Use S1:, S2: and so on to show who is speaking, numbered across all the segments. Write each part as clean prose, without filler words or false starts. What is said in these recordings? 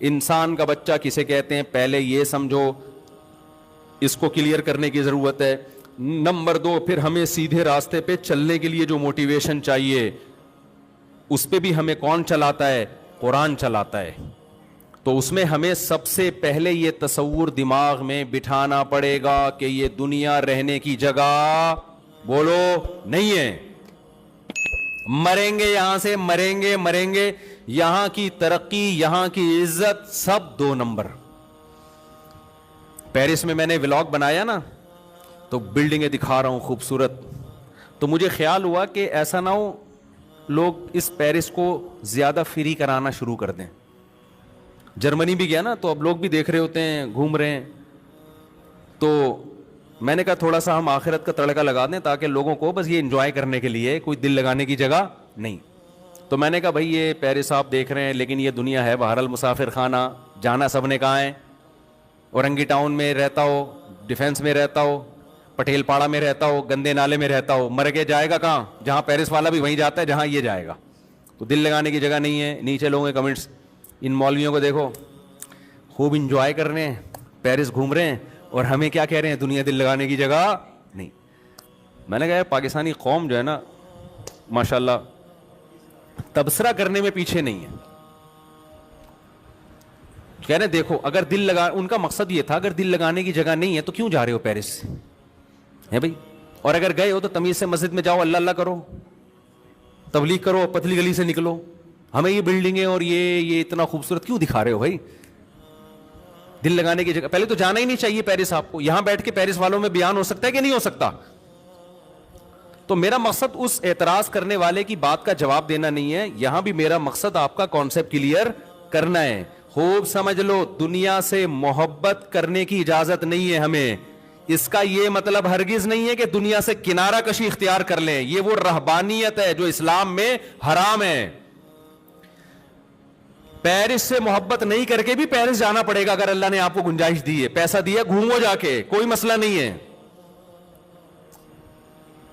S1: انسان کا بچہ کسے کہتے ہیں پہلے یہ سمجھو, اس کو کلیئر کرنے کی ضرورت ہے. نمبر 2, پھر ہمیں سیدھے راستے پہ چلنے کے لیے جو موٹیویشن چاہیے اس پہ بھی ہمیں کون چلاتا ہے؟ قرآن چلاتا ہے. تو اس میں ہمیں سب سے پہلے یہ تصور دماغ میں بٹھانا پڑے گا کہ یہ دنیا رہنے کی جگہ بولو نہیں ہے. مریں گے یہاں سے, مریں گے. یہاں کی ترقی, یہاں کی عزت سب 2 نمبر. پیرس میں میں نے ولاگ بنایا نا, تو بلڈنگیں دکھا رہا ہوں خوبصورت, تو مجھے خیال ہوا کہ ایسا نہ ہو لوگ اس پیرس کو زیادہ فری کرانا شروع کر دیں. جرمنی بھی گیا نا, تو اب لوگ بھی دیکھ رہے ہوتے ہیں, گھوم رہے ہیں, تو میں نے کہا تھوڑا سا ہم آخرت کا تڑکا لگا دیں تاکہ لوگوں کو بس یہ انجوائے کرنے کے لیے, کوئی دل لگانے کی جگہ نہیں. تو میں نے کہا بھائی یہ پیرس آپ دیکھ رہے ہیں لیکن یہ دنیا ہے بہرحال مسافر خانہ, جانا سب نے کہاں ہے. اورنگی ٹاؤن میں رہتا ہو, ڈیفینس میں رہتا ہو, پٹیل پاڑا میں رہتا ہو, گندے نالے میں رہتا ہو, مر کے جائے گا کہاں؟ جہاں پیرس والا بھی وہیں جاتا ہے جہاں یہ جائے گا. تو دل لگانے کی جگہ نہیں ہے. نیچے لوگوں کے کمنٹس, ان مولویوں کو دیکھو خوب انجوائے کر رہے ہیں, پیرس گھوم رہے ہیں, اور ہمیں کیا کہہ رہے ہیں؟ دنیا دل لگانے کی جگہ نہیں. میں نے کہا پاکستانی قوم جو ہے نا ماشاءاللہ تبصرہ کرنے میں پیچھے نہیں ہے. کہہ رہے ہیں دیکھو اگر دل لگا, ان کا مقصد یہ تھا اگر دل لگانے کی جگہ نہیں ہے تو کیوں جا رہے ہو پیرس ہے بھائی, اور اگر گئے ہو تو تمیز سے مسجد میں جاؤ, اللہ اللہ کرو, تبلیغ کرو, پتلی گلی سے نکلو. ہمیں یہ بلڈنگیں اور یہ اتنا خوبصورت کیوں دکھا رہے ہو بھائی؟ دل لگانے کی جگہ پہلے تو جانا ہی نہیں چاہیے پیرس آپ کو. یہاں بیٹھ کے پیرس والوں میں بیان ہو سکتا ہے کہ نہیں ہو سکتا؟ تو میرا مقصد اس اعتراض کرنے والے کی بات کا جواب دینا نہیں ہے, یہاں بھی میرا مقصد آپ کا کانسیپٹ کلیئر کرنا ہے. خوب سمجھ لو, دنیا سے محبت کرنے کی اجازت نہیں ہے ہمیں. اس کا یہ مطلب ہرگز نہیں ہے کہ دنیا سے کنارہ کشی اختیار کر لیں. یہ وہ رہبانیت ہے جو اسلام میں حرام ہے. پیرس سے محبت نہیں کر کے بھی پیرس جانا پڑے گا اگر اللہ نے آپ کو گنجائش دی ہے, پیسہ دیا, گھومو جا کے, کوئی مسئلہ نہیں ہے.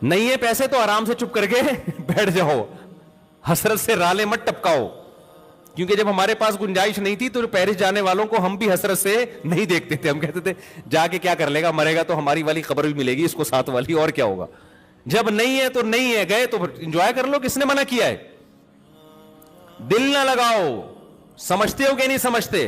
S1: نہیں ہے پیسے تو آرام سے چپ کر کے بیٹھ جاؤ, حسرت سے رالے مت ٹپکاؤ. کیونکہ جب ہمارے پاس گنجائش نہیں تھی تو پیرس جانے والوں کو ہم بھی حسرت سے نہیں دیکھتے تھے. ہم کہتے تھے جا کے کیا کر لے گا, مرے گا تو ہماری والی خبر بھی ملے گی اس کو, ساتھ والی, اور کیا ہوگا. جب نہیں ہے تو نہیں ہے, گئے تو انجوائے کر لو. کس نے منع کیا ہے؟ دل نہ لگاؤ. سمجھتے ہو کہ نہیں سمجھتے؟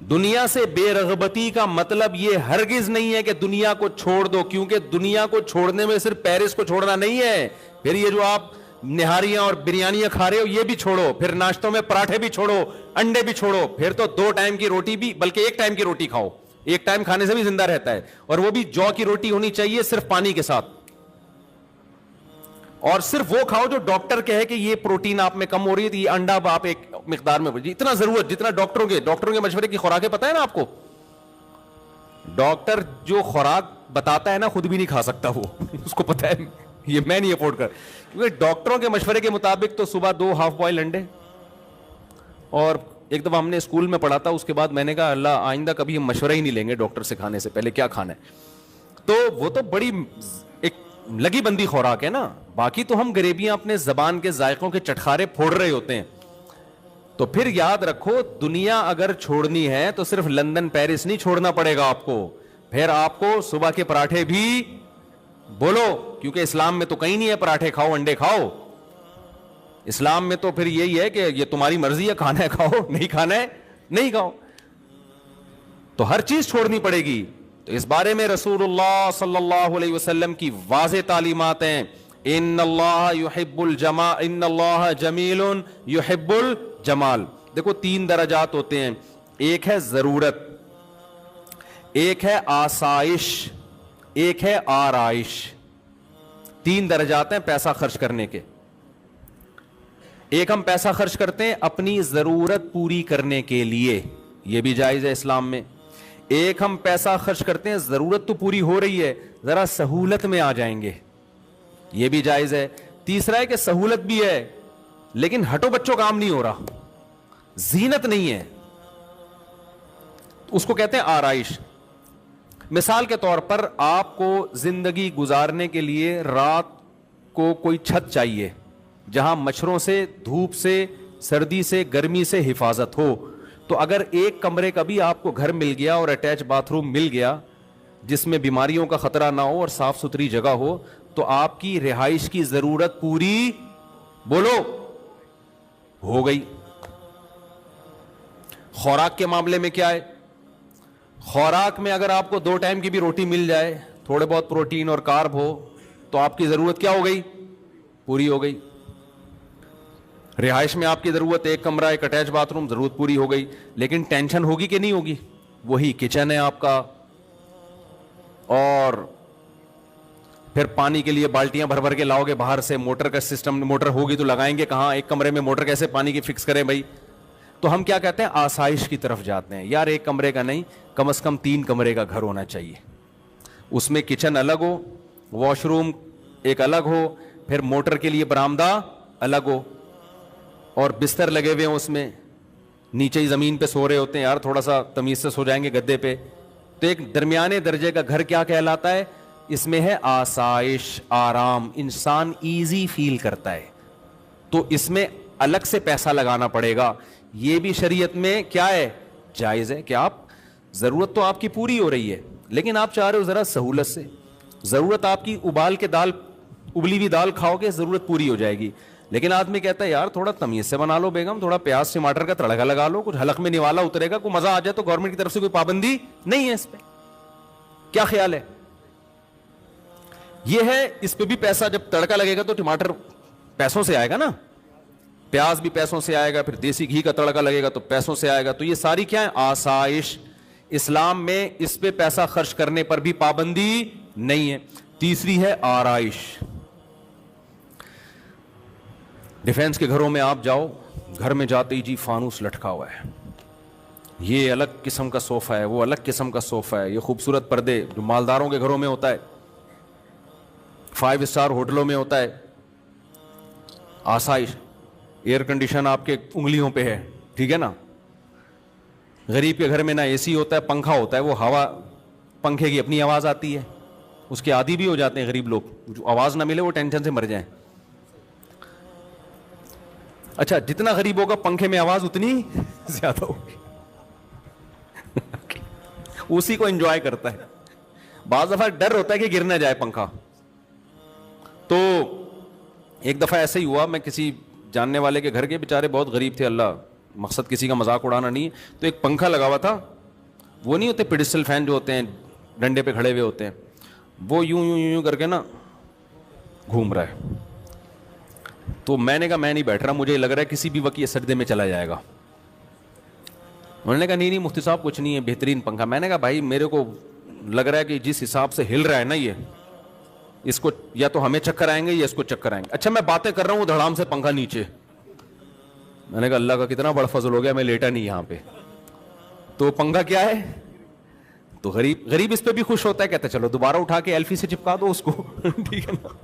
S1: دنیا سے بے رغبتی کا مطلب یہ ہرگز نہیں ہے کہ دنیا کو چھوڑ دو, کیونکہ دنیا کو چھوڑنے میں صرف پیرس کو چھوڑنا نہیں ہے. پھر یہ جو آپ نہاریاں اور بریانیاں کھا رہے ہو یہ بھی چھوڑو, پھر ناشتوں میں پراٹھے بھی چھوڑو, انڈے بھی چھوڑو, پھر تو 2 ٹائم کی روٹی بھی, بلکہ 1 ٹائم کی روٹی کھاؤ. 1 ٹائم کھانے سے بھی زندہ رہتا ہے, اور وہ بھی جو کی روٹی ہونی چاہیے صرف پانی کے ساتھ. اور صرف وہ کھاؤ جو ڈاکٹر کہے کہ یہ پروٹین آپ میں کم ہو رہی ہے, تو یہ انڈا آپ ایک مقدار میں, اتنا ضرورت جتنا ڈاکٹروں کے مشورے کی خوراکیں پتہ ہے نا آپ کو. ڈاکٹر جو خوراک بتاتا ہے نا خود بھی نہیں کھا سکتا وہ اس کو پتہ ہے یہ میں نہیں افورڈ کر, کیونکہ ڈاکٹروں کے مشورے کے مطابق تو صبح 2 ہاف بوائل انڈے. اور ایک دفعہ ہم نے اسکول میں پڑھا تھا, اس کے بعد میں نے کہا اللہ آئندہ کبھی ہم مشورہ ہی نہیں لیں گے ڈاکٹر سے کھانے سے پہلے کیا کھانا ہے. تو وہ تو بڑی ایک لگی بندی خوراک ہے نا, باقی تو ہم غریبیاں اپنے زبان کے ذائقوں کے چٹخارے پھوڑ رہے ہوتے ہیں. تو پھر یاد رکھو دنیا اگر چھوڑنی ہے تو صرف لندن پیرس نہیں چھوڑنا پڑے گا آپ کو, پھر آپ کو صبح کے پراٹھے بھی بولو, کیونکہ اسلام میں تو کہیں نہیں ہے پراٹھے کھاؤ انڈے کھاؤ. اسلام میں تو پھر یہی ہے کہ یہ تمہاری مرضی ہے, کھانا ہے کھاؤ, نہیں کھانا ہے نہیں کھاؤ. تو ہر چیز چھوڑنی پڑے گی. تو اس بارے میں رسول اللہ صلی اللہ علیہ وسلم کی واضح تعلیمات ہیں, ان اللہ یحب الجمال, ان اللہ جمیل یحب الجمال. دیکھو 3 درجات ہوتے ہیں, ایک ہے ضرورت, ایک ہے آسائش, ایک ہے آرائش. 3 درجات ہیں پیسہ خرچ کرنے کے. ایک ہم پیسہ خرچ کرتے ہیں اپنی ضرورت پوری کرنے کے لیے, یہ بھی جائز ہے اسلام میں. ایک ہم پیسہ خرچ کرتے ہیں ضرورت تو پوری ہو رہی ہے, ذرا سہولت میں آ جائیں گے, یہ بھی جائز ہے. تیسرا ہے کہ سہولت بھی ہے لیکن ہٹو بچوں کام نہیں ہو رہا, زینت نہیں ہے, اس کو کہتے ہیں آرائش. مثال کے طور پر آپ کو زندگی گزارنے کے لیے رات کو کوئی چھت چاہیے جہاں مچھروں سے, دھوپ سے سردی سے گرمی سے حفاظت ہو. تو اگر ایک کمرے کا بھی آپ کو گھر مل گیا اور اٹیچ باتھ روم مل گیا جس میں بیماریوں کا خطرہ نہ ہو اور صاف ستھری جگہ ہو, تو آپ کی رہائش کی ضرورت پوری بولو ہو گئی. خوراک کے معاملے میں کیا ہے؟ خوراک میں اگر آپ کو 2 ٹائم کی بھی روٹی مل جائے, تھوڑے بہت پروٹین اور کارب ہو, تو آپ کی ضرورت کیا ہو گئی؟ پوری ہو گئی. رہائش میں آپ کی ضرورت ایک کمرہ, ایک اٹیچ باتھ روم, ضرورت پوری ہو گئی. لیکن ٹینشن ہوگی کہ نہیں ہوگی؟ وہی کچن ہے آپ کا, اور پھر پانی کے لیے بالٹیاں بھر بھر کے لاؤ گے باہر سے, موٹر کا سسٹم, موٹر ہوگی تو لگائیں گے کہاں, ایک کمرے میں موٹر کیسے پانی کی فکس کریں بھائی. تو ہم کیا کہتے ہیں, آسائش کی طرف جاتے ہیں. یار ایک کمرے کا نہیں, کم از کم 3 کمرے کا گھر ہونا چاہیے. اس میں کچن الگ ہو, واش روم ایک الگ ہو, پھر موٹر کے لیے برآمدہ الگ ہو, اور بستر لگے ہوئے ہیں اس میں, نیچے ہی زمین پہ سو رہے ہوتے ہیں. یار تھوڑا سا تمیز سے سو جائیں گے گدے پہ. تو ایک درمیانے درجے کا گھر کیا کہلاتا ہے؟ اس میں ہے آسائش, آرام, انسان ایزی فیل کرتا ہے. تو اس میں الگ سے پیسہ لگانا پڑے گا. یہ بھی شریعت میں کیا ہے؟ جائز ہے کہ آپ, ضرورت تو آپ کی پوری ہو رہی ہے لیکن آپ چاہ رہے ہو ذرا سہولت سے. ضرورت آپ کی ابال کے دال, ابلی ہوئی دال کھاؤ گے, ضرورت پوری ہو جائے گی. لیکن آدمی کہتا ہے یار تھوڑا تمیز سے بنا لو بیگم, تھوڑا پیاز ٹماٹر کا تڑکا لگا لو, کچھ حلق میں نوالا اترے گا, کوئی مزہ آ جائے. تو گورنمنٹ کی طرف سے کوئی پابندی نہیں ہے اس پہ. کیا خیال ہے؟ یہ ہے, اس پہ بھی پیسہ, جب تڑکا لگے گا تو ٹماٹر پیسوں سے آئے گا نا, پیاز بھی پیسوں سے آئے گا, پھر دیسی گھی کا تڑکا لگے گا تو پیسوں سے آئے گا. تو یہ ساری کیا ہے؟ آسائش. اسلام میں اس پہ پیسہ خرچ کرنے پر بھی پابندی نہیں ہے. تیسری ہے آرائش. ڈیفینس کے گھروں میں آپ جاؤ, گھر میں جاتے ہی جی فانوس لٹکا ہوا ہے, یہ الگ قسم کا صوفہ ہے, وہ الگ قسم کا صوفہ ہے, یہ خوبصورت پردے جو مالداروں کے گھروں میں ہوتا ہے, 5 اسٹار ہوٹلوں میں ہوتا ہے. آسائش. ایئر کنڈیشن آپ کے انگلیوں پہ ہے, ٹھیک ہے نا. غریب کے گھر میں نہ اے سی ہوتا ہے, پنکھا ہوتا ہے, وہ ہوا, پنکھے کی اپنی آواز آتی ہے, اس کے عادی بھی ہو جاتے ہیں غریب لوگ. جو آواز نہ ملے وہ ٹینشن سے مر جائیں. اچھا, جتنا غریب ہوگا پنکھے میں آواز اتنی زیادہ ہوگی. اسی کو انجوائے کرتا ہے. بعض دفعہ ڈر ہوتا ہے کہ گر نہ جائے پنکھا. تو ایک دفعہ ایسے ہی ہوا, میں کسی جاننے والے کے گھر کے, بیچارے بہت غریب تھے, اللہ, مقصد کسی کا مذاق اڑانا نہیں ہے. تو ایک پنکھا لگا ہوا تھا, وہ نہیں ہوتے پیڈسٹل فین جو ہوتے ہیں ڈنڈے پہ کھڑے ہوئے ہوتے ہیں, وہ یوں یوں یوں کر کے نا گھوم رہا ہے. تو میں نے کہا میں نہیں بیٹھ رہا, مجھے لگ رہا ہے کسی بھی وقت یہ سجدے میں چلا جائے گا. انہوں نے کہا نہیں مفتی صاحب کچھ نہیں ہے, بہترین پنکھا. میں نے کہا بھائی میرے کو لگ رہا ہے کہ جس حساب سے ہل رہا ہے نا یہ, اس کو یا تو ہمیں چکر آئیں گے یا اس کو چکر آئیں گے. اچھا میں باتیں کر رہا ہوں, دھڑام سے پنکھا نیچے. میں نے کہا اللہ کا کتنا بڑا فضل ہو گیا, میں لیٹا نہیں یہاں پہ. تو پنکھا کیا ہے, تو غریب اس پہ بھی خوش ہوتا ہے, کہتا ہے چلو دوبارہ اٹھا کے ایلفی سے چپکا دو اس کو. ٹھیک ہے نا.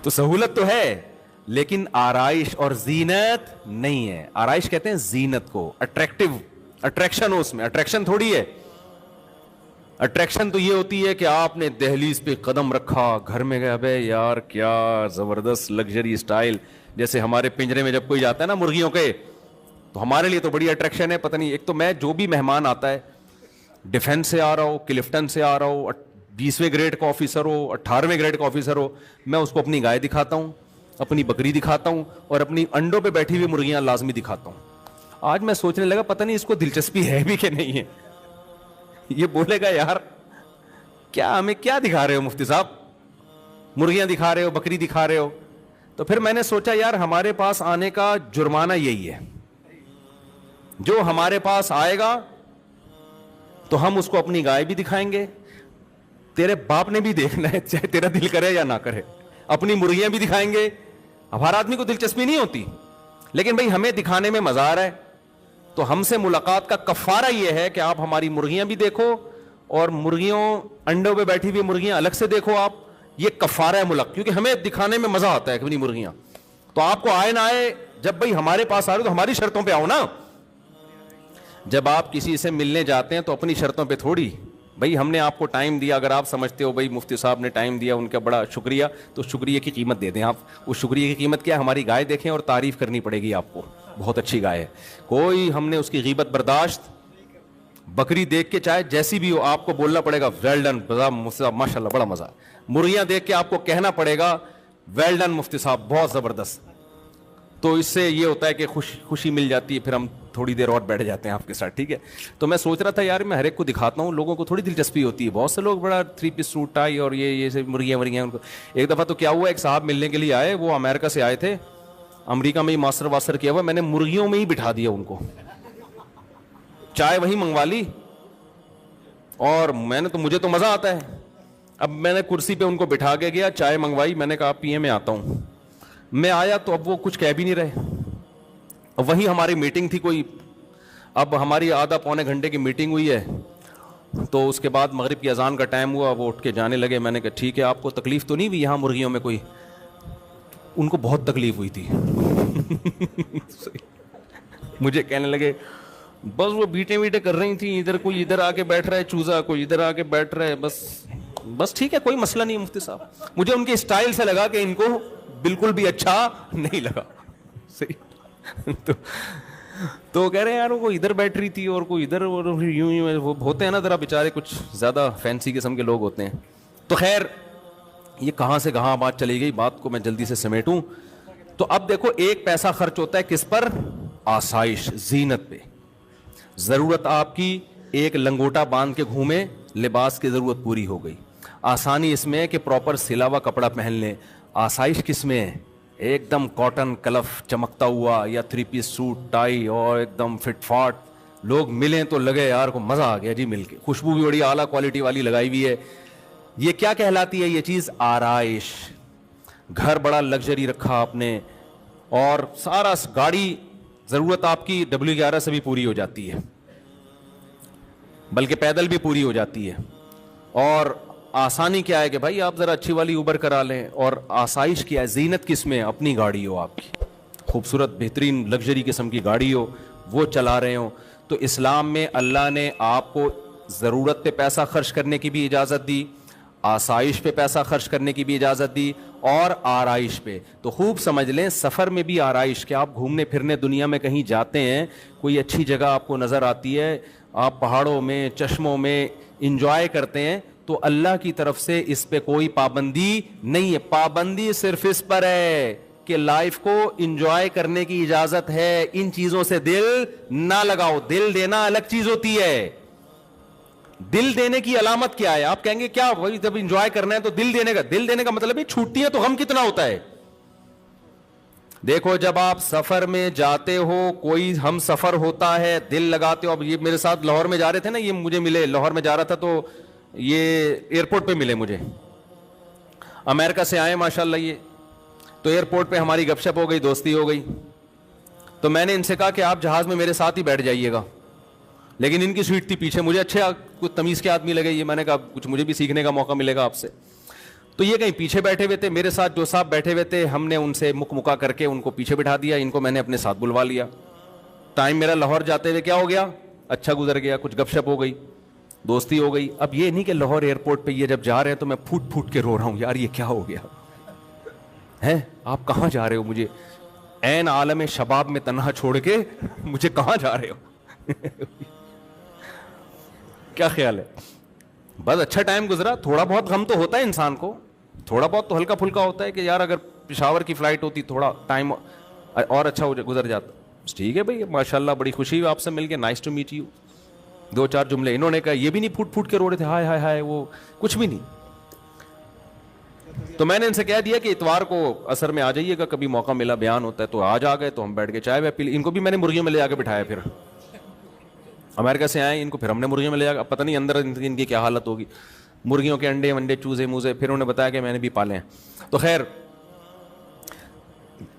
S1: تو سہولت تو ہے لیکن آرائش اور زینت نہیں ہے. آرائش کہتے ہیں زینت کو, اٹریکشن ہو اس میں. اٹریکشن تھوڑی ہے, اٹریکشن تو یہ ہوتی ہے کہ آپ نے دہلیز پہ قدم رکھا, گھر میں گئے, ابے یار کیا زبردست لگژری اسٹائل. جیسے ہمارے پنجرے میں جب کوئی جاتا ہے نا مرغیوں کے, تو ہمارے لیے تو بڑی اٹریکشن ہے. پتہ نہیں, ایک تو میں جو بھی مہمان آتا ہے, ڈیفینس سے آ رہا ہو, کلفٹن سے آ رہا ہو, 20ویں گریڈ کا آفیسر ہو, 18ویں گریڈ کا آفیسر ہو, میں اس کو اپنی گائے دکھاتا ہوں, اپنی بکری دکھاتا ہوں, اور اپنی انڈوں پہ بیٹھی ہوئی مرغیاں لازمی دکھاتا ہوں. آج میں سوچنے لگا پتہ نہیں اس کو دلچسپی ہے بھی کہ نہیں ہے. یہ بولے گا یار کیا ہمیں کیا دکھا رہے ہو مفتی صاحب, مرغیاں دکھا رہے ہو, بکری دکھا رہے ہو. تو پھر میں نے سوچا یار ہمارے پاس آنے کا جرمانہ یہی ہے, جو ہمارے پاس آئے گا تو ہم اس کو اپنی گائے بھی دکھائیں گے, تیرے باپ نے بھی دیکھنا ہے چاہے تیرا دل کرے یا نہ کرے, اپنی مرغیاں بھی دکھائیں گے. اب ہر آدمی کو دلچسپی نہیں ہوتی, لیکن بھائی ہمیں دکھانے میں مزہ آ رہا ہے, تو ہم سے ملاقات کا کفارہ یہ ہے کہ آپ ہماری مرغیاں بھی دیکھو, اور مرغیوں انڈوں پہ بیٹھی ہوئی مرغیاں الگ سے دیکھو آپ. یہ کفارہ ہے ملک, کیونکہ ہمیں دکھانے میں مزہ آتا ہے اپنی مرغیاں. تو آپ کو آئے نہ آئے, جب بھائی ہمارے پاس آ رہے تو ہماری شرطوں پہ آؤ نا. جب آپ کسی سے ملنے جاتے ہیں تو اپنی شرطوں پہ تھوڑی, بھائی ہم نے آپ کو ٹائم دیا, اگر آپ سمجھتے ہو بھائی مفتی صاحب نے ٹائم دیا, ان کا بڑا شکریہ, تو شکریہ کی قیمت دے دیں آپ. اس شکریہ کی قیمت کیا ہے؟ ہماری گائے دیکھیں اور تعریف کرنی پڑے گی آپ کو, بہت اچھی گائے ہے. کوئی ہم نے اس کی غیبت برداشت, بکری دیکھ کے چاہے جیسی بھی ہو آپ کو بولنا پڑے گا ویل ڈن ماشاء اللہ, بڑا مزہ. مرغیاں دیکھ کے آپ کو کہنا پڑے گا ویل ڈن مفتی صاحب, بہت زبردست. تو اس سے یہ ہوتا ہے کہ خوشی مل جاتی ہے, پھر ہم تھوڑی دیر اور بیٹھ جاتے ہیں آپ کے ساتھ, ٹھیک ہے. تو میں سوچ رہا تھا یار میں ہر ایک کو دکھاتا ہوں, لوگوں کو تھوڑی دلچسپی ہوتی ہے. بہت سے لوگ بڑا 3 پیس سوٹ ٹائی اور یہ سے مرغیاں ان کو. ایک دفعہ تو کیا ہوا, ایک صاحب ملنے کے لیے آئے, وہ امریکہ سے آئے تھے, امریکہ میں ہی ماسٹر واسٹر کیا ہوا, میں نے مرغیوں میں ہی بٹھا دیا ان کو, چائے وہی منگوا لی, اور میں نے تو مجھے تو مزہ آتا ہے. اب میں نے کرسی پہ ان کو بٹھا کے گیا, چائے منگوائی, میں نے کہا پیے میں آتا ہوں. میں آیا تو اب وہ کچھ کہہ بھی نہیں رہے. وہیں ہماری میٹنگ تھی کوئی, اب ہماری آدھا پونے گھنٹے کی میٹنگ ہوئی ہے, تو اس کے بعد مغرب کی اذان کا ٹائم ہوا, وہ اٹھ کے جانے لگے. میں نے کہا ٹھیک ہے, آپ کو تکلیف تو نہیں ہوئی یہاں مرغیوں میں کوئی؟ ان کو بہت تکلیف ہوئی تھی. مجھے کہنے لگے بس وہ بیٹے ویٹے کر رہی تھیں, ادھر کوئی ادھر آ کے بیٹھ رہا ہے چوزا, کوئی ادھر آ کے بیٹھ رہا ہے, بس ٹھیک ہے, کوئی مسئلہ نہیں مفتی صاحب. مجھے ان کے اسٹائل سے لگا کہ ان کو بالکل بھی اچھا نہیں لگا. صحیح. تو کہہ رہے ہیں یار وہ ادھر بیٹھ رہی تھی اور کوئی ادھر, یوں وہ ہوتے ہیں نا ذرا بیچارے, کچھ زیادہ فینسی قسم کے لوگ ہوتے ہیں. تو خیر یہ کہاں سے کہاں بات چلی گئی, بات کو میں جلدی سے سمیٹوں. تو اب دیکھو, ایک پیسہ خرچ ہوتا ہے کس پر؟ آسائش, زینت پہ. ضرورت آپ کی ایک لنگوٹا باندھ کے گھومے, لباس کی ضرورت پوری ہو گئی. آسانی اس میں ہے کہ پراپر سلا ہوا کپڑا پہن لیں. آسائش کس میں ہے؟ ایک دم کاٹن کلف چمکتا ہوا, یا 3 پیس سوٹ ٹائی اور ایک دم فٹ فاٹ, لوگ ملیں تو لگے یار کو مزہ آ گیا جی مل کے, خوشبو بھی بڑی اعلیٰ کوالٹی والی لگائی ہوئی ہے. یہ کیا کہلاتی ہے یہ چیز؟ آرائش. گھر بڑا لگژری رکھا آپ نے, اور سارا گاڑی ضرورت آپ کی W11 سے بھی پوری ہو جاتی ہے, بلکہ پیدل بھی پوری ہو جاتی ہے. اور آسانی کیا ہے کہ بھائی آپ ذرا اچھی والی اوبر کرا لیں. اور آسائش کیا ہے؟ زینت کس میں؟ اپنی گاڑی ہو آپ کی, خوبصورت بہترین لگژری قسم کی گاڑی ہو, وہ چلا رہے ہو. تو اسلام میں اللہ نے آپ کو ضرورت پہ پیسہ خرچ کرنے کی بھی اجازت دی, آسائش پہ پیسہ خرچ کرنے کی بھی اجازت دی, اور آرائش پہ. تو خوب سمجھ لیں, سفر میں بھی آرائش, کہ آپ گھومنے پھرنے دنیا میں کہیں جاتے ہیں, کوئی اچھی جگہ آپ کو نظر آتی ہے, آپ پہاڑوں میں چشموں میں انجوائے کرتے ہیں, تو اللہ کی طرف سے اس پہ کوئی پابندی نہیں ہے. پابندی صرف اس پر ہے کہ لائف کو انجوائے کرنے کی اجازت ہے, ان چیزوں سے دل نہ لگاؤ. دل دینا الگ چیز ہوتی ہے. دل دینے کی علامت کیا ہے؟ آپ کہیں گے کیا وہی جب انجوائے کرنا ہے تو دل دینے کا مطلب ہے چھوٹتی ہے تو غم کتنا ہوتا ہے. دیکھو جب آپ سفر میں جاتے ہو, کوئی ہم سفر ہوتا ہے, دل لگاتے ہو. اب یہ میرے ساتھ لاہور میں جا رہے تھے نا, یہ مجھے ملے, لاہور میں جا رہا تھا تو یہ ایئرپورٹ پہ ملے مجھے, امریکہ سے آئے ماشاءاللہ. یہ تو ایئرپورٹ پہ ہماری گپ شپ ہو گئی, دوستی ہو گئی. تو میں نے ان سے کہا کہ آپ جہاز میں میرے ساتھ ہی بیٹھ جائیے گا, لیکن ان کی سیٹ تھی پیچھے. مجھے اچھے کچھ تمیز کے آدمی لگے یہ, میں نے کہا کچھ مجھے بھی سیکھنے کا موقع ملے گا آپ سے. تو یہ کہیں پیچھے بیٹھے ہوئے تھے, میرے ساتھ جو صاحب بیٹھے ہوئے تھے ہم نے ان سے مکا کر کے ان کو پیچھے بٹھا دیا, ان کو میں نے اپنے ساتھ بلوا لیا. ٹائم میرا لاہور جاتے ہوئے کیا ہو گیا, اچھا گزر گیا, کچھ گپ شپ ہو گئی, دوستی ہو گئی. اب یہ نہیں کہ لاہور ایئرپورٹ پہ یہ جب جا رہے ہیں تو میں پھوٹ پھوٹ کے رو رہا ہوں, یار یہ کیا ہو گیا ہے, آپ کہاں جا رہے ہو, مجھے عین عالم شباب میں تنہا چھوڑ کے مجھے کہاں جا رہے ہو. کیا خیال ہے؟ بس اچھا ٹائم گزرا. تھوڑا بہت غم تو ہوتا ہے انسان کو, تھوڑا بہت تو ہلکا پھلکا ہوتا ہے کہ یار اگر پشاور کی فلائٹ ہوتی تھوڑا ٹائم اور اچھا گزر جاتا. ٹھیک ہے بھائی, ماشاءاللہ بڑی خوشی ہوئی آپ سے مل کے, نائس ٹو میٹ یو. 2-4 جملے انہوں نے کہا, یہ بھی نہیں پھوٹ پھوٹ کے رو رہے تھے ہائے ہائے ہائے, وہ کچھ بھی نہیں. تو میں نے ان سے کہہ دیا کہ اتوار کو عصر میں آ جائیے گا, کبھی موقع ملا بیان ہوتا ہے. تو آج آ گئے, تو ہم بیٹھ کے چائے وائے پی لی. ان کو بھی میں نے مرغیوں میں لے آ کے بٹھایا, پھر امریکہ سے آئے, ان کو پھر ہم نے مرغیوں میں لے آ, پتہ نہیں اندر ان کی کیا حالت ہوگی, مرغیوں کے انڈے ونڈے چوزے موزے. پھر انہوں نے بتایا کہ میں نے بھی پالے ہیں. تو خیر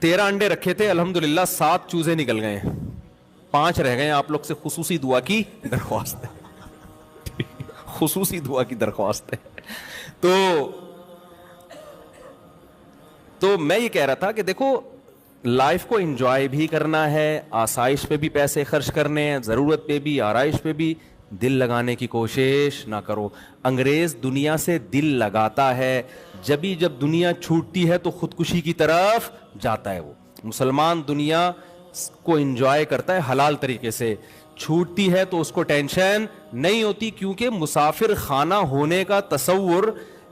S1: 13 انڈے رکھے تھے, الحمدللہ 7 چوزے نکل گئے ہیں, 5 رہ گئے. آپ لوگ سے خصوصی دعا کی درخواست ہے, خصوصی دعا کی درخواست ہے. تو میں یہ کہہ رہا تھا کہ دیکھو لائف کو انجوائے بھی کرنا ہے, آسائش پہ بھی پیسے خرچ کرنے ہیں, ضرورت پہ بھی, آرائش پہ بھی, دل لگانے کی کوشش نہ کرو. انگریز دنیا سے دل لگاتا ہے, جب دنیا چھوٹتی ہے تو خودکشی کی طرف جاتا ہے. وہ مسلمان دنیا کو انجوائے کرتا ہے حلال طریقے سے, چھوٹتی ہے تو اس کو ٹینشن نہیں ہوتی, کیونکہ مسافر خانہ ہونے کا تصور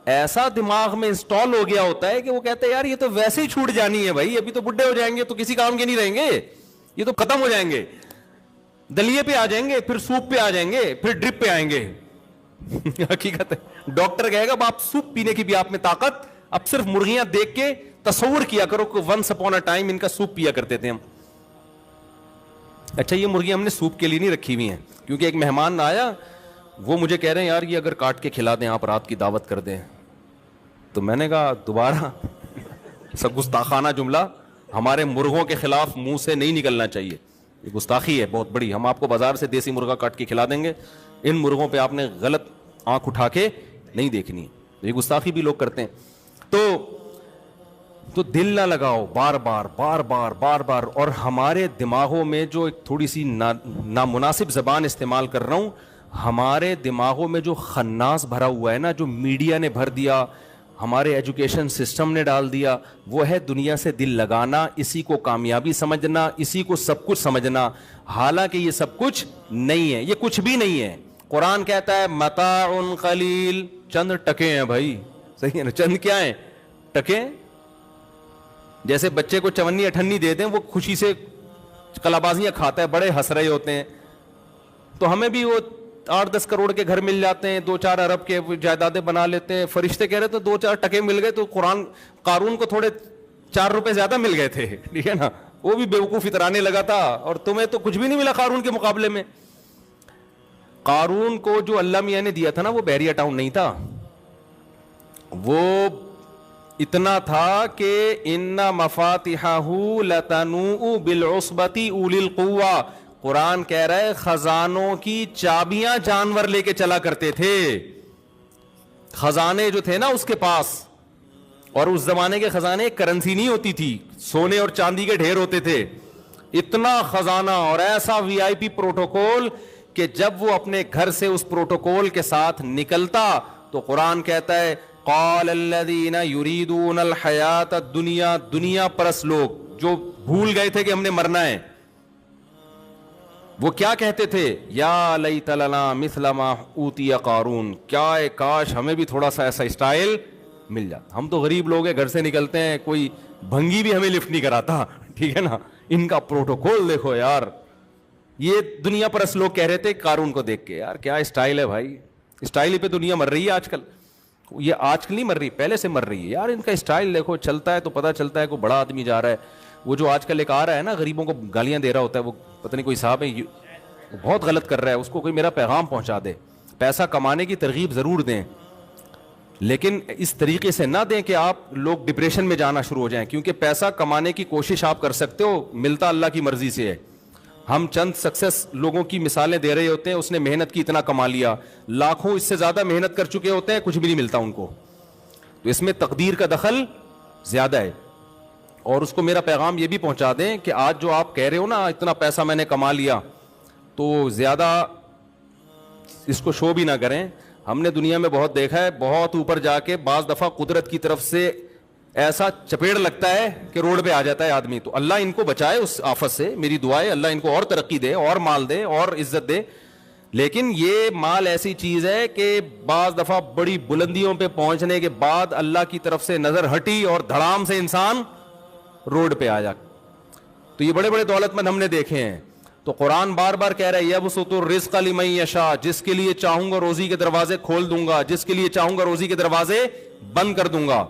S1: ایسا دماغ میں انسٹال ہو گیا ہوتا ہے کہ وہ کہتے ہیں یار یہ تو ویسے ہی چھوٹ جانی ہے بھائی, ابھی تو بڈھے ہو جائیں گے تو کسی کام کے نہیں رہیں گے, یہ تو ختم ہو جائیں گے, دلیے پہ آ جائیں گے, پھر سوپ پہ آ جائیں گے, پھر ڈرپ پہ آئیں گے. حقیقت ہے, ڈاکٹر کہے گا باپ سوپ پینے کی بھی آپ میں طاقت, اب صرف مرغیاں دیکھ کے تصور کیا کرو کہ ونس اپون اے ٹائم ان کا سوپ پیا کرتے تھے ہم. اچھا یہ مرغیاں ہم نے سوپ کے لیے نہیں رکھی ہوئی ہیں, کیونکہ ایک مہمان آیا, وہ مجھے کہہ رہے ہیں یار یہ اگر کاٹ کے کھلا دیں آپ, رات کی دعوت کر دیں. تو میں نے کہا دوبارہ سب گستاخانہ جملہ ہمارے مرغوں کے خلاف منہ سے نہیں نکلنا چاہیے, یہ گستاخی ہے بہت بڑی. ہم آپ کو بازار سے دیسی مرغا کاٹ کے کھلا دیں گے, ان مرغوں پہ آپ نے غلط آنکھ اٹھا کے نہیں دیکھنی, یہ گستاخی بھی لوگ کرتے ہیں. تو دل نہ لگاؤ بار بار بار بار بار بار. اور ہمارے دماغوں میں جو ایک تھوڑی سی نامناسب زبان استعمال کر رہا ہوں, ہمارے دماغوں میں جو خناس بھرا ہوا ہے نا, جو میڈیا نے بھر دیا, ہمارے ایجوکیشن سسٹم نے ڈال دیا, وہ ہے دنیا سے دل لگانا, اسی کو کامیابی سمجھنا, اسی کو سب کچھ سمجھنا. حالانکہ یہ سب کچھ نہیں ہے, یہ کچھ بھی نہیں ہے. قرآن کہتا ہے متاع قلیل, چند ٹکے ہیں بھائی, صحیح ہے نا, چند کیا ہیں, ٹکے. جیسے بچے کو چونی اٹھنی دے دیں وہ خوشی سے کلابازیاں کھاتا ہے, بڑے ہنس رہے ہوتے ہیں. تو ہمیں بھی وہ 8-10 کروڑ کے گھر مل جاتے ہیں, 2-4 ارب کے جائیدادیں بنا لیتے ہیں. فرشتے کہہ رہے تو 2-4 ٹکے مل گئے, تو قارون کو تھوڑے 4 روپے زیادہ مل گئے تھے, ٹھیک ہے نا, وہ بھی بیوقوف اترانے لگا تھا, اور تمہیں تو کچھ بھی نہیں ملا قارون کے مقابلے میں. قارون کو جو اللہ میاں نے دیا تھا نا, وہ بحریہ ٹاؤن نہیں تھا, وہ اتنا تھا کہ ان مفاتحہ لتنوء بالعصبۃ اولی القوہ. قرآن کہہ رہا ہے خزانوں کی چابیاں جانور لے کے چلا کرتے تھے. خزانے جو تھے نا اس کے پاس, اور اس زمانے کے خزانے کرنسی نہیں ہوتی تھی, سونے اور چاندی کے ڈھیر ہوتے تھے. اتنا خزانہ اور ایسا وی آئی پی پروٹوکول کہ جب وہ اپنے گھر سے اس پروٹوکول کے ساتھ نکلتا تو قرآن کہتا ہے قال الذین یریدون الحیات الدنیا, دنیا پرست لوگ جو بھول گئے تھے کہ ہم نے مرنا ہے, وہ کیا کہتے تھے, یا لیت لنا مثل ما اوتی قارون, کیا کاش ہمیں بھی تھوڑا سا ایسا اسٹائل مل جاتا. ہم تو غریب لوگ ہیں, گھر سے نکلتے ہیں, کوئی بھنگی بھی ہمیں لفٹ نہیں کراتا, ٹھیک ہے نا. ان کا پروٹوکول دیکھو یار. یہ دنیا پرست لوگ کہہ رہے تھے قارون کو دیکھ کے, یار کیا اسٹائل ہے بھائی, اسٹائل ہی پہ دنیا مر رہی ہے آج کل. یہ آج کل نہیں مر رہی, پہلے سے مر رہی ہے یار. ان کا اسٹائل دیکھو, چلتا ہے تو پتہ چلتا ہے کوئی بڑا آدمی جا رہا ہے. وہ جو آج کل ایک آ رہا ہے نا, غریبوں کو گالیاں دے رہا ہوتا ہے, وہ پتہ نہیں کوئی صاحب ہے, بہت غلط کر رہا ہے, اس کو کوئی میرا پیغام پہنچا دے. پیسہ کمانے کی ترغیب ضرور دیں, لیکن اس طریقے سے نہ دیں کہ آپ لوگ ڈپریشن میں جانا شروع ہو جائیں, کیونکہ پیسہ کمانے کی کوشش آپ کر سکتے ہو, ملتا اللہ کی مرضی سے ہے. ہم چند سکسیس لوگوں کی مثالیں دے رہے ہوتے ہیں, اس نے محنت کی اتنا کما لیا, لاکھوں اس سے زیادہ محنت کر چکے ہوتے ہیں, کچھ بھی نہیں ملتا ان کو. تو اس میں تقدیر کا دخل زیادہ ہے. اور اس کو میرا پیغام یہ بھی پہنچا دیں کہ آج جو آپ کہہ رہے ہو نا اتنا پیسہ میں نے کما لیا, تو زیادہ اس کو شو بھی نہ کریں. ہم نے دنیا میں بہت دیکھا ہے, بہت اوپر جا کے بعض دفعہ قدرت کی طرف سے ایسا چپیڑ لگتا ہے کہ روڈ پہ آ جاتا ہے آدمی. تو اللہ ان کو بچائے اس آفت سے, میری دعا ہے اللہ ان کو اور ترقی دے, اور مال دے, اور عزت دے. لیکن یہ مال ایسی چیز ہے کہ بعض دفعہ بڑی بلندیوں پہ پہنچنے کے بعد اللہ کی طرف سے نظر ہٹی اور دھڑام سے انسان روڈ پہ آ جا. تو یہ بڑے بڑے دولت مند ہم نے دیکھے ہیں. تو قرآن بار بار کہہ رہا ہے یبسط الرزق لمن یشاء, جس کے لیے چاہوں گا روزی کے دروازے کھول دوں گا, جس کے لیے چاہوں گا روزی کے دروازے بند کر دوں گا.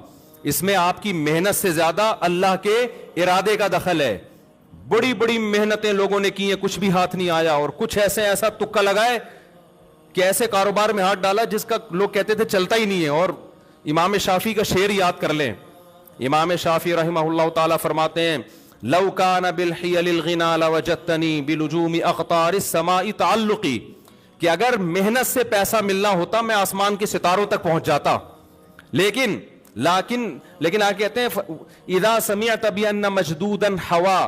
S1: اس میں آپ کی محنت سے زیادہ اللہ کے ارادے کا دخل ہے. بڑی بڑی محنتیں لوگوں نے کی ہیں, کچھ بھی ہاتھ نہیں آیا, اور کچھ ایسا تکا لگائے کہ ایسے کاروبار میں ہاتھ ڈالا جس کا لوگ کہتے تھے چلتا ہی نہیں ہے. اور امام شافعی کا شعر یاد کر لیں. امام شافعی رحمہ اللہ تعالی فرماتے ہیں لو کان بالحیل الغنا لوجدتنی بلجوم اقطار السماء تعلقی, کہ اگر محنت سے پیسہ ملنا ہوتا میں آسمان کے ستاروں تک پہنچ جاتا. لیکن آگے کہتے ہیں اذا سمعت بان مجدودا حوا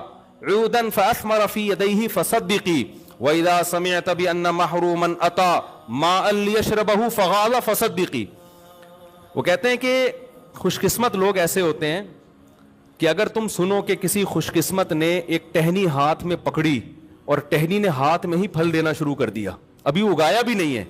S1: عودا فاثمر في يديه فصدقی, وَإِذَا سَمِعْتَ بِأَنَّ مَحْرُومًا أَتَى مَاءً لِيَشْرَبَهُ فَغَالَ فَصَدِّقِي. وہ کہتے ہیں کہ خوش قسمت لوگ ایسے ہوتے ہیں کہ اگر تم سنو کہ کسی خوش قسمت نے ایک ٹہنی ہاتھ میں پکڑی اور ٹہنی نے ہاتھ میں ہی پھل دینا شروع کر دیا, ابھی اگایا بھی نہیں ہے,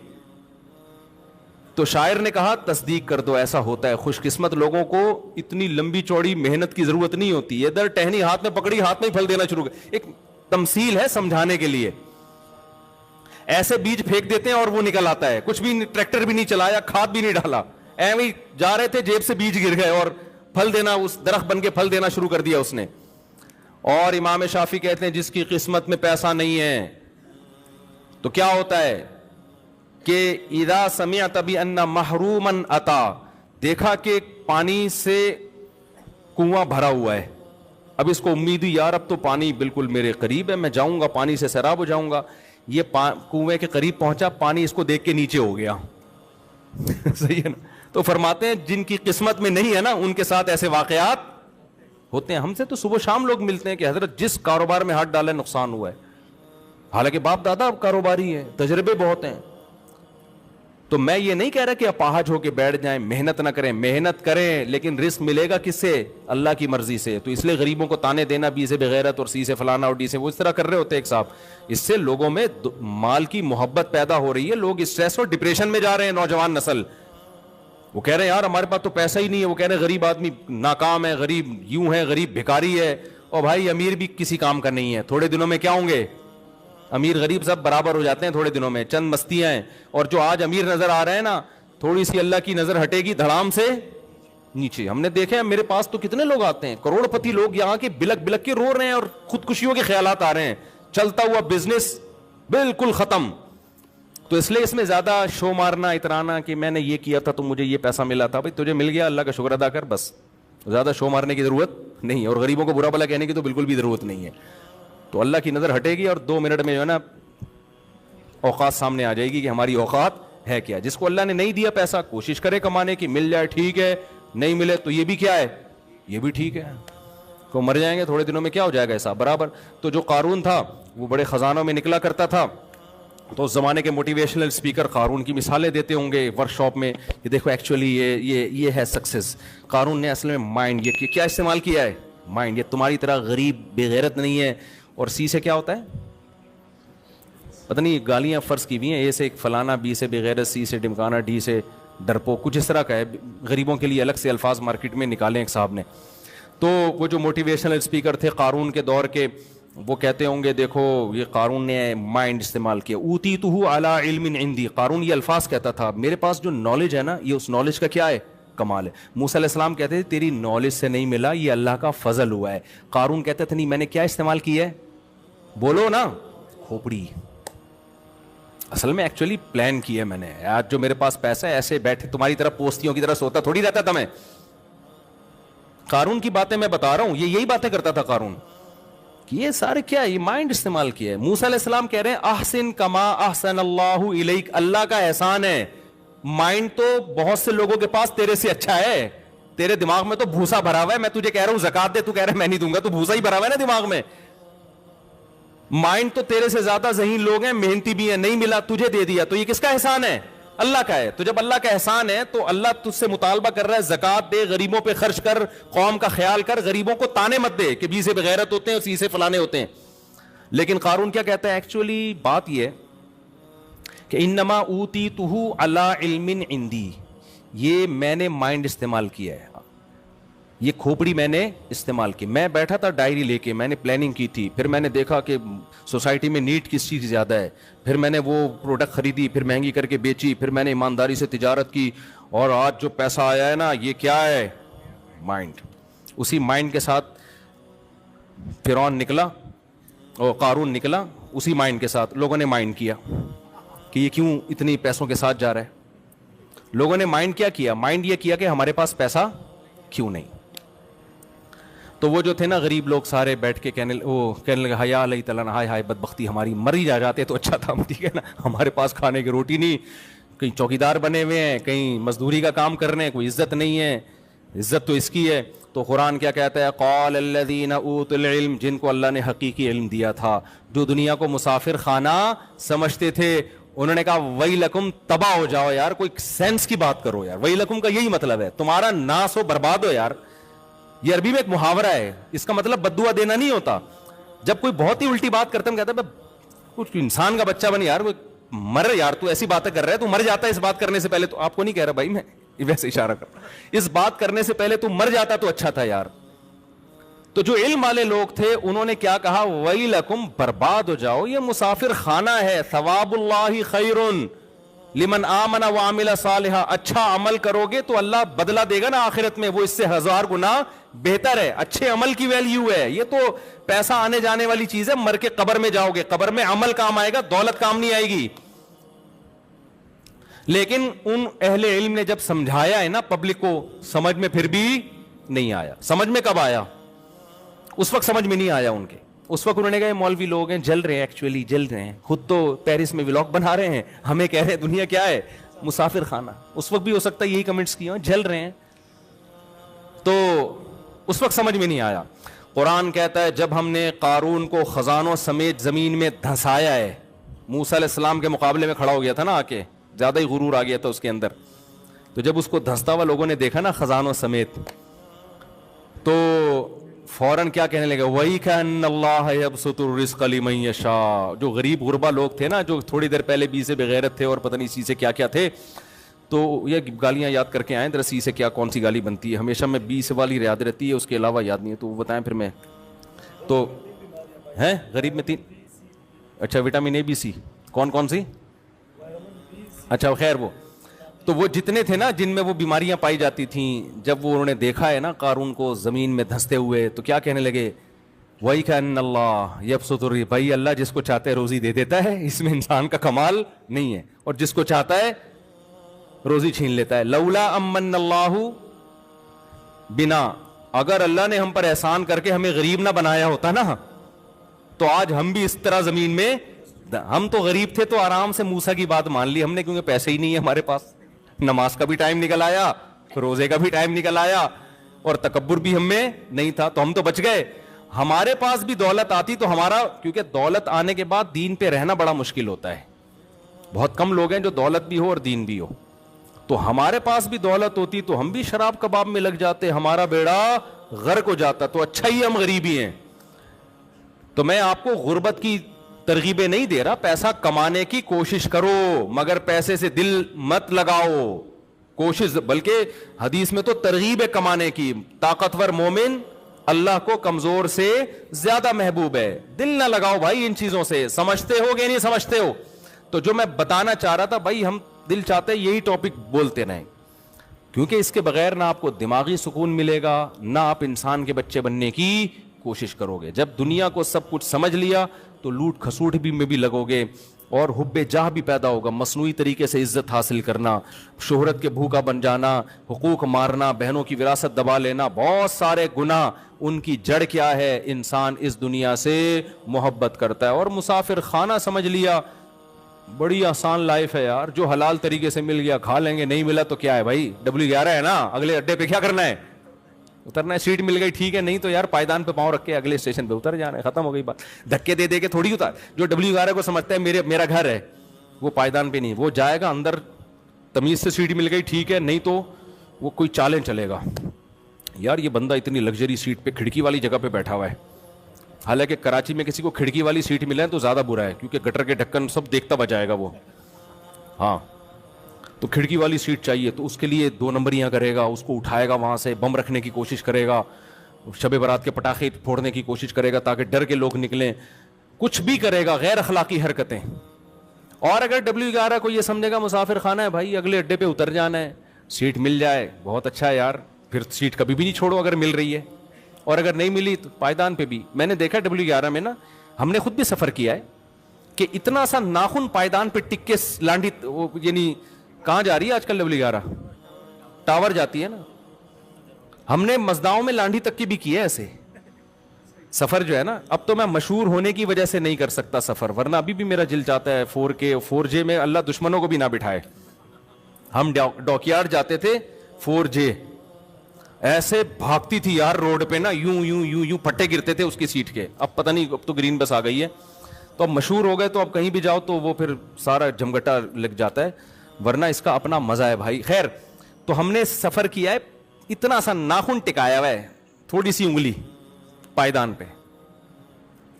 S1: تو شاعر نے کہا تصدیق کر دو ایسا ہوتا ہے. خوش قسمت لوگوں کو اتنی لمبی چوڑی محنت کی ضرورت نہیں ہوتی, ادھر ٹہنی ہاتھ میں پکڑی, ہاتھ میں ہی پھل دینا شروع کر. ایک تمثیل ہے سمجھانے کے لیے. ایسے بیج پھینک دیتے ہیں اور وہ نکل آتا ہے, کچھ بھی, ٹریکٹر بھی نہیں چلایا, کھاد بھی نہیں ڈالا, ایویں ہی جا رہے تھے, جیب سے بیج گر گئے اور پھل دینا, اس درخت بن کے پھل دینا شروع کر دیا اس نے. اور امام شافعی کہتے ہیں جس کی قسمت میں پیسہ نہیں ہے تو کیا ہوتا ہے کہ اذا سمعت بان محروما اتا, دیکھا کہ پانی سے کنواں بھرا ہوا ہے, اب اس کو امید ہوئی یار اب تو پانی بالکل میرے قریب ہے, میں جاؤں گا پانی سے سیراب ہو جاؤں گا. یہ کنویں کے قریب پہنچا, پانی اس کو دیکھ کے نیچے ہو گیا. صحیح ہے نا. تو فرماتے ہیں جن کی قسمت میں نہیں ہے نا ان کے ساتھ ایسے واقعات ہوتے ہیں. ہم سے تو صبح شام لوگ ملتے ہیں کہ حضرت جس کاروبار میں ہاتھ ڈالا نقصان ہوا ہے, حالانکہ باپ دادا کاروباری ہیں, تجربے بہت ہیں. تو میں یہ نہیں کہہ رہا کہ اپاہج ہو کے بیٹھ جائیں, محنت نہ کریں, محنت کریں, لیکن رزق ملے گا کس سے؟ اللہ کی مرضی سے. تو اس لیے غریبوں کو تانے دینا, بی سے بغیرت اور سی سے فلانا اور ڈی سے, وہ اس طرح کر رہے ہوتے ہیں ایک صاحب, اس سے لوگوں میں مال کی محبت پیدا ہو رہی ہے, لوگ اسٹریس اور ڈپریشن میں جا رہے ہیں. نوجوان نسل وہ کہہ رہے ہیں یار ہمارے پاس تو پیسہ ہی نہیں ہے, وہ کہہ رہے ہیں غریب آدمی ناکام ہے, غریب یوں ہے, غریب بھکاری ہے. اور بھائی امیر بھی کسی کام کا نہیں ہے, تھوڑے دنوں میں کیا ہوں گے؟ امیر غریب سب برابر ہو جاتے ہیں تھوڑے دنوں میں, چند مستیاں ہیں. اور جو آج امیر نظر آ رہے ہیں نا, تھوڑی سی اللہ کی نظر ہٹے گی دھڑام سے نیچے. ہم نے دیکھا ہے, میرے پاس تو کتنے لوگ آتے ہیں, کروڑ پتی لوگ یہاں کے بلک بلک کے رو رہے ہیں اور خودکشیوں کے خیالات آ رہے ہیں, چلتا ہوا بزنس بالکل ختم. تو اس لیے اس میں زیادہ شو مارنا, اترانا کہ میں نے یہ کیا تھا تو مجھے یہ پیسہ ملا تھا, بھائی تجھے مل گیا اللہ کا شکر ادا کر, بس. زیادہ شو مارنے کی ضرورت نہیں ہے, اور غریبوں کو برا بھلا کہنے کی تو بالکل بھی ضرورت نہیں ہے. تو اللہ کی نظر ہٹے گی اور 2 منٹ میں جو ہے نا اوقات سامنے آ جائے گی کہ ہماری اوقات ہے کیا. جس کو اللہ نے نہیں دیا پیسہ, کوشش کرے کمانے کی, مل جائے ٹھیک ہے, نہیں ملے تو یہ بھی کیا ہے, یہ بھی ٹھیک ہے. کو مر جائیں گے تھوڑے دنوں میں, کیا ہو جائے گا ایسا برابر. تو جو قارون تھا وہ بڑے خزانوں میں نکلا کرتا تھا, تو اس زمانے کے موٹیویشنل اسپیکر قارون کی مثالیں دیتے ہوں گے ورک شاپ میں کہ دیکھو ایکچولی یہ ہے سکسیس. قارون نے اصل میں مائنڈ, یہ کیا استعمال کیا ہے؟ مائنڈ. یہ تمہاری طرح غریب بے غیرت نہیں ہے. اور سی سے کیا ہوتا ہے پتہ نہیں, گالیاں فرض کی ہوئی ہیں, اے سے فلانا, بی سے بے غیرت, سی سے ڈمکانا, ڈی سے ڈرپو, کچھ اس طرح کا ہے. غریبوں کے لیے الگ سے الفاظ مارکیٹ میں نکالے ایک صاحب نے. تو وہ جو موٹیویشنل اسپیکر تھے قارون کے دور کے, وہ کہتے ہوں گے دیکھو یہ قارون نے مائنڈ استعمال کیا. اوتیتہ علی علم عندی, قارون یہ الفاظ کہتا تھا میرے پاس جو نالج ہے نا, یہ اس نالج کا کیا ہے؟ کمال ہے. موسیٰ علیہ السلام کہتے تھے تیری نالج سے نہیں ملا, یہ اللہ کا فضل ہوا ہے. قارون کہتا تھا نہیں میں نے کیا استعمال کیا ہے؟ بولو نا, کھوپڑی. اصل میں ایکچولی پلان کیا ہے میں نے. آج جو میرے پاس پیسہ ہے, ایسے بیٹھے تمہاری طرح پوستیوں کی طرح سوتا تھوڑی رہتا تھا میں. قارون کی باتیں میں بتا رہا ہوں, یہ یہی باتیں کرتا تھا قارون. یہ سارے کیا ہے؟ یہ مائنڈ استعمال کیا ہے. موسیٰ علیہ السلام کہہ رہے ہیں احسن کما احسن اللہ الیک, اللہ کا احسان ہے. مائنڈ تو بہت سے لوگوں کے پاس تیرے سے اچھا ہے. تیرے دماغ میں تو بھوسا بھرا ہوا ہے. میں تجھے کہہ رہا ہوں زکات دے, تو کہہ رہا ہے میں نہیں دوں گا, تو بھوسا ہی بھرا ہوا ہے نا دماغ میں. مائنڈ تو تیرے سے زیادہ ذہین لوگ ہیں, محنتی بھی ہیں, نہیں ملا تجھے دے دیا, تو یہ کس کا احسان ہے؟ اللہ کا ہے. تو جب اللہ کا احسان ہے تو اللہ تجھ سے مطالبہ کر رہا ہے زکات دے, غریبوں پہ خرچ کر, قوم کا خیال کر, غریبوں کو تانے مت دے کہ بی سے بغیرت ہوتے ہیں اور سی سے فلانے ہوتے ہیں. لیکن قارون کیا کہتا ہے؟ ایکچولی بات یہ ہے کہ انما اوتیتہ علی علم عندی, یہ میں نے مائنڈ استعمال کیا ہے, یہ کھوپڑی میں نے استعمال کی. میں بیٹھا تھا ڈائری لے کے, میں نے پلاننگ کی تھی, پھر میں نے دیکھا کہ سوسائٹی میں نیڈ کس چیز زیادہ ہے, پھر میں نے وہ پروڈکٹ خریدی, پھر مہنگی کر کے بیچی, پھر میں نے ایمانداری سے تجارت کی, اور آج جو پیسہ آیا ہے نا یہ کیا ہے؟ مائنڈ. اسی مائنڈ کے ساتھ فرعون نکلا اور قارون نکلا, اسی مائنڈ کے ساتھ. لوگوں نے مائنڈ کیا کہ یہ کیوں اتنی پیسوں کے ساتھ جا رہا ہے. لوگوں نے مائنڈ کیا کیا؟ مائنڈ یہ کیا کہ ہمارے پاس پیسہ کیوں نہیں. تو وہ جو تھے نا غریب لوگ سارے بیٹھ کے کہنے لگے حیا علیہ تعالیٰ, ہائے ہائے بدبختی ہماری, مر ہی جا جاتے تو اچھا تھا, ٹھیک ہے نا, ہمارے پاس کھانے کی روٹی نہیں, کہیں چوکیدار بنے ہوئے ہیں, کہیں مزدوری کا کام کر رہے ہیں, کوئی عزت نہیں ہے, عزت تو اس کی ہے. تو تو قرآن کیا کہتا ہے؟ قال الذین اوتوا العلم، جن کو اللہ نے حقیقی علم دیا تھا، جو دنیا کو مسافر خانہ سمجھتے تھے، انہوں نے کہا ویلکم، تباہ ہو جاؤ یار، کوئی سینس کی بات کرو یار. ویلکم کا یہی مطلب ہے تمہارا ناس ہو، برباد ہو یار. یہ عربی میں ایک محاورہ ہے، اس کا مطلب بد دعا دینا نہیں ہوتا. جب کوئی بہت ہی الٹی بات کرتا ہے کہتا ہے کچھ انسان کا بچہ بن یار، کوئی مر یار، تو ایسی باتیں کر رہا ہے، تو مر جاتا ہے اس بات کرنے سے پہلے. تو آپ کو نہیں کہہ رہا بھائی، میں ویسے اشارہ کر رہا ہوں، اس بات کرنے سے پہلے تو مر جاتا تو اچھا تھا یار. تو جو علم والے لوگ تھے انہوں نے کیا کہا؟ ویلکم، برباد ہو جاؤ، یہ مسافر خانہ ہے. ثواب اللہ خیر لمن آمن وعمل صالحا، اچھا عمل کرو گے تو اللہ بدلہ دے گا نا آخرت میں، وہ اس سے 1000 گنا بہتر ہے. اچھے عمل کی ویلیو ہے. یہ تو پیسہ آنے جانے والی چیز ہے، مر کے قبر میں جاؤ گے، قبر میں عمل کام آئے گا، دولت کام نہیں آئے گی. لیکن ان اہل علم نے جب سمجھایا ہے نا پبلک کو، سمجھ میں پھر بھی نہیں آیا. سمجھ میں کب آیا؟ اس وقت سمجھ میں نہیں آیا ان کے. اس وقت انہوں نے کہا یہ مولوی لوگ ہیں، جل رہے ہیں، ایکچولی جل رہے ہیں، خود تو پیرس میں ولاگ بنا رہے ہیں، ہمیں کہہ رہے ہیں دنیا کیا ہے؟ مسافر خانہ. اس وقت بھی ہو سکتا ہے یہی کمنٹس کیے ہوں، جل رہے ہیں. تو اس وقت سمجھ میں نہیں آیا. قرآن کہتا ہے جب ہم نے قارون کو خزانوں سمیت زمین میں دھسایا ہے، موسیٰ علیہ السلام کے مقابلے میں کھڑا ہو گیا تھا نا، آ کے زیادہ ہی غرور آ گیا تھا اس کے اندر. تو جب اس کو دھستا ہوا لوگوں نے دیکھا نا خزانوں سمیت، تو فوراً کیا کہنے لگے؟ وَإِكَأَنَّ اللَّهَ يَبْسُطُ الرِّزْقَ لِمَن يَشَاءُ. جو غریب غربا لوگ تھے نا، جو تھوڑی دیر پہلے بی سے بغیرت تھے اور پتہ نہیں سی سے کیا کیا تھے، تو یہ گالیاں یاد کر کے آئیں ذرا، سی سے کیا کون سی گالی بنتی ہے. ہمیشہ میں بی سے والی یاد رہتی ہے، اس کے علاوہ یاد نہیں ہے، تو وہ بتائیں پھر میں. تو ہیں غریب میں 3، اچھا وٹامن اے بی سی کون کون سی؟ اچھا خیر وہ تو وہ جتنے تھے نا جن میں وہ بیماریاں پائی جاتی تھیں، جب وہ انہوں نے دیکھا ہے نا قارون کو زمین میں دھستے ہوئے، تو کیا کہنے لگے؟ وَإِكَأَنَّ اللَّهَ يَبْسُطُ الرِّزْقَ. بھائی اللہ جس کو چاہتا ہے روزی دے دیتا ہے، اس میں انسان کا کمال نہیں ہے، اور جس کو چاہتا ہے روزی چھین لیتا ہے. لولا امن اللہ بنا، اگر اللہ نے ہم پر احسان کر کے ہمیں غریب نہ بنایا ہوتا نا، تو آج ہم بھی اس طرح زمین میں، ہم تو غریب تھے تو آرام سے موسیٰ کی بات مان لی ہم نے، کیونکہ پیسے ہی نہیں ہے ہمارے پاس. نماز کا بھی ٹائم نکل آیا، روزے کا بھی ٹائم نکل آیا، اور تکبر بھی ہم میں نہیں تھا، تو ہم تو بچ گئے. ہمارے پاس بھی دولت آتی تو ہمارا، کیونکہ دولت آنے کے بعد دین پہ رہنا بڑا مشکل ہوتا ہے. بہت کم لوگ ہیں جو دولت بھی ہو اور دین بھی ہو. تو ہمارے پاس بھی دولت ہوتی تو ہم بھی شراب کباب میں لگ جاتے، ہمارا بیڑا غرق ہو جاتا. تو اچھا ہی ہم غریبی ہیں. تو میں آپ کو غربت کی ترغیبیں نہیں دے رہا، پیسہ کمانے کی کوشش کرو، مگر پیسے سے دل مت لگاؤ. کوشش، بلکہ حدیث میں تو ترغیب ہے کمانے کی. طاقتور مومن اللہ کو کمزور سے زیادہ محبوب ہے. دل نہ لگاؤ بھائی ان چیزوں سے. سمجھتے ہو کہ نہیں سمجھتے ہو؟ تو جو میں بتانا چاہ رہا تھا بھائی، ہم دل چاہتے یہی ٹاپک بولتے رہیں، کیونکہ اس کے بغیر نہ آپ کو دماغی سکون ملے گا، نہ آپ انسان کے بچے بننے کی کوشش کرو گے. جب دنیا کو سب کچھ سمجھ لیا تو لوٹ کھسوٹ بھی میں بھی لگو گے، اور حب جاہ بھی پیدا ہوگا. مصنوعی طریقے سے عزت حاصل کرنا، شہرت کے بھوکا بن جانا، حقوق مارنا، بہنوں کی وراثت دبا لینا، بہت سارے گناہ. ان کی جڑ کیا ہے؟ انسان اس دنیا سے محبت کرتا ہے. اور مسافر خانہ سمجھ لیا، بڑی آسان لائف ہے یار، جو حلال طریقے سے مل گیا کھا لیں گے، نہیں ملا تو کیا ہے بھائی، W11 ہے نا، اگلے اڈے پہ کیا کرنا ہے؟ اترنا ہے. سیٹ مل گئی ٹھیک ہے، نہیں تو یار پائیدان پہ پاؤں رکھ کے اگلے اسٹیشن پہ اتر جانا ہے، ختم ہو گئی بات. دھکے دے دے کے تھوڑی اتار. جو W11 کو سمجھتا ہے میرا گھر ہے، وہ پائیدان پہ نہیں، وہ جائے گا اندر، تمیز سے سیٹ مل گئی ٹھیک ہے، نہیں تو وہ کوئی چالیں چلے گا. یار یہ بندہ اتنی لگژری سیٹ پہ کھڑکی والی جگہ پہ بیٹھا ہوا ہے. حالانکہ کراچی میں کسی کو کھڑکی والی سیٹ ملے تو زیادہ برا ہے، کیونکہ گٹر کے ڈھکن سب دیکھتا بجائے گا وہ. ہاں تو کھڑکی والی سیٹ چاہیے، تو اس کے لیے 2 نمبریاں کرے گا، اس کو اٹھائے گا، وہاں سے بم رکھنے کی کوشش کرے گا، شب برات کے پٹاخے پھوڑنے کی کوشش کرے گا تاکہ ڈر کے لوگ نکلیں، کچھ بھی کرے گا، غیر اخلاقی حرکتیں. اور اگر W11 کو یہ سمجھے گا مسافر خانہ ہے بھائی، اگلے اڈے پہ اتر جانا ہے، سیٹ مل جائے بہت اچھا ہے یار، پھر سیٹ کبھی بھی نہیں چھوڑو اگر مل رہی ہے، اور اگر نہیں ملی تو پائیدان پہ بھی. میں نے دیکھا W11 میں نا، ہم نے خود بھی سفر کیا ہے، کہ اتنا سا ناخن پائیدان پہ ٹک کے لانڈی، یعنی کہاں جا رہی ہے آج کل W11 ٹاور جاتی ہے نا، ہم نے مزداؤں میں لانڈی تک کی بھی کی ہے ایسے سفر جو ہے نا. اب تو میں مشہور ہونے کی وجہ سے نہیں کر سکتا سفر، ورنہ ابھی بھی میرا دل چاہتا ہے 4K 4J میں، اللہ دشمنوں کو بھی نہ بٹھائے. ہم ڈاکیارڈ جاتے تھے 4J، ایسے بھاگتی تھی یار روڈ پہ نا, یوں یوں یوں یوں پٹے گرتے تھے اس کی سیٹ کے. اب پتہ نہیں, اب تو گرین بس آ گئی ہے تو اب مشہور ہو گئے, تو اب کہیں بھی جاؤ تو وہ پھر سارا جھمگٹا لگ جاتا ہے, ورنہ اس کا اپنا مزہ ہے بھائی. خیر, تو ہم نے سفر کیا ہے, اتنا سا ناخن ٹکایا ہوا ہے, تھوڑی سی انگلی پائیدان پہ,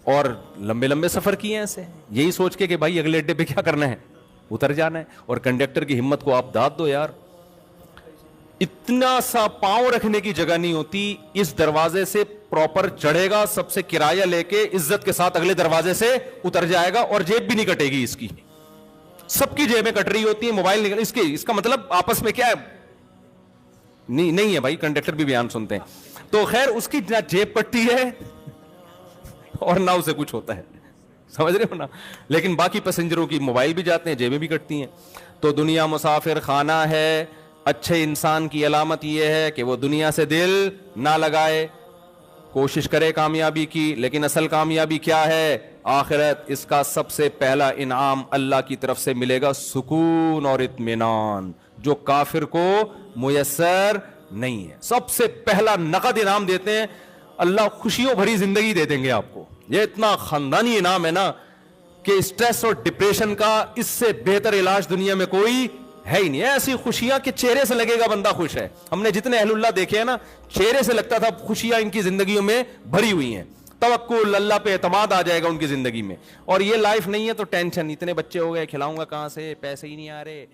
S1: اور لمبے لمبے سفر کیے ہیں ایسے, یہی سوچ کے کہ بھائی اگلے اڈے پہ کیا کرنا ہے, اتر جانا ہے. اور کنڈکٹر کی ہمت کو آپ داد دو یار, اتنا سا پاؤں رکھنے کی جگہ نہیں ہوتی. اس دروازے سے پراپر چڑھے گا, سب سے کرایہ لے کے عزت کے ساتھ اگلے دروازے سے اتر جائے گا, اور جیب بھی نہیں کٹے گی اس کی, سب کی جیبیں کٹ رہی ہوتی ہیں, موبائل نکل اس کے, اس کا مطلب آپس میں کیا ہے, نہیں ہے بھائی, کنڈکٹر بھی بیان سنتے ہیں. تو خیر, اس کی نہ جیب کٹتی ہے اور نہ اسے کچھ ہوتا ہے, سمجھ رہے ہو نا. لیکن باقی پیسنجروں کی موبائل بھی جاتے ہیں, جیبیں بھی کٹتی ہیں. تو دنیا مسافر خانہ ہے. اچھے انسان کی علامت یہ ہے کہ وہ دنیا سے دل نہ لگائے, کوشش کرے کامیابی کی, لیکن اصل کامیابی کیا ہے, آخرت. اس کا سب سے پہلا انعام اللہ کی طرف سے ملے گا سکون اور اطمینان, جو کافر کو میسر نہیں ہے. سب سے پہلا نقد انعام دیتے ہیں, اللہ خوشیوں بھری زندگی دے دیں گے آپ کو. یہ اتنا خاندانی انعام ہے نا کہ اسٹریس اور ڈپریشن کا اس سے بہتر علاج دنیا میں کوئی ہے ہی نہیں. ایسی خوشیاں کہ چہرے سے لگے گا بندہ خوش ہے. ہم نے جتنے اہل اللہ دیکھے ہیں نا, چہرے سے لگتا تھا خوشیاں ان کی زندگیوں میں بھری ہوئی ہیں, توکل اللہ پہ اعتماد آ جائے گا ان کی زندگی میں. اور یہ لائف نہیں ہے تو ٹینشن, اتنے بچے ہو گئے, کھلاؤں گا کہاں سے, پیسے ہی نہیں آ رہے,